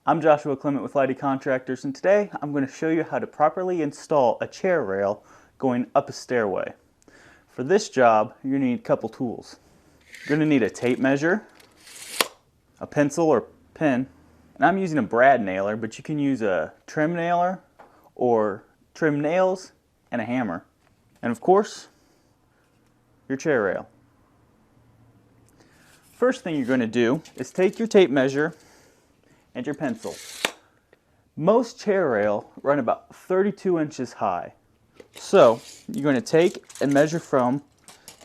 I'm Joshua Clement with Lighty Contractors, and today I'm going to show you how to properly install a chair rail going up a stairway. For this job, you're going to need a couple tools. You're going to need a tape measure, a pencil or pen, and I'm using a brad nailer, but you can use a trim nailer or trim nails and a hammer. And of course, your chair rail. First thing you're going to do is take your tape measure and your pencil. Most chair rail run about 32 inches high. So you're going to take and measure from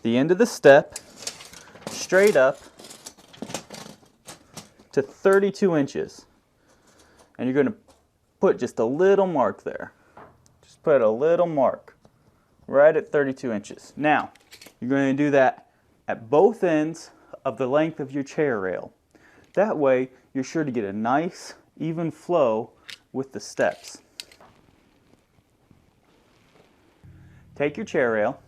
the end of the step straight up to 32 inches. And you're going to put just a little mark there. Just put a little mark right at 32 inches. Now, you're going to do that at both ends of the length of your chair rail. That way, you're sure to get a nice, even flow with the steps. Take your chair rail,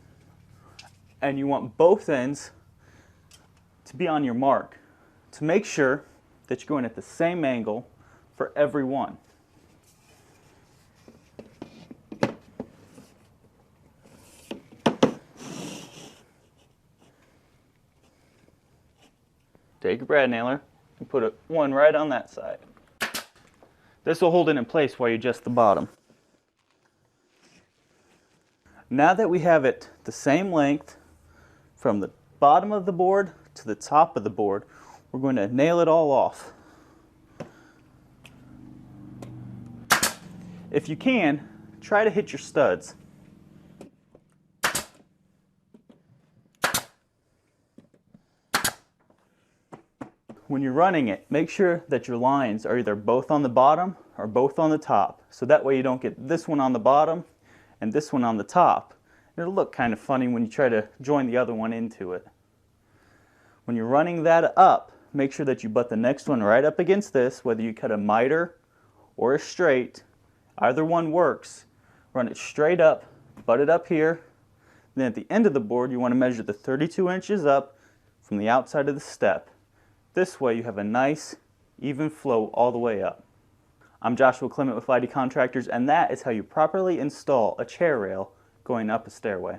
and you want both ends to be on your mark to make sure that you're going at the same angle for every one. Take your brad nailer and put one right on that side. This will hold it in place while you adjust the bottom. Now that we have it the same length from the bottom of the board to the top of the board, we're going to nail it all off. If you can, try to hit your studs. When you're running it, make sure that your lines are either both on the bottom or both on the top. So that way you don't get this one on the bottom and this one on the top. It'll look kind of funny when you try to join the other one into it. When you're running that up, make sure that you butt the next one right up against this, whether you cut a miter or a straight. Either one works. Run it straight up, butt it up here. Then at the end of the board, you want to measure the 32 inches up from the outside of the step. This way you have a nice, even flow all the way up. I'm Joshua Clement with Lighty Contractors, and that is how you properly install a chair rail going up a stairway.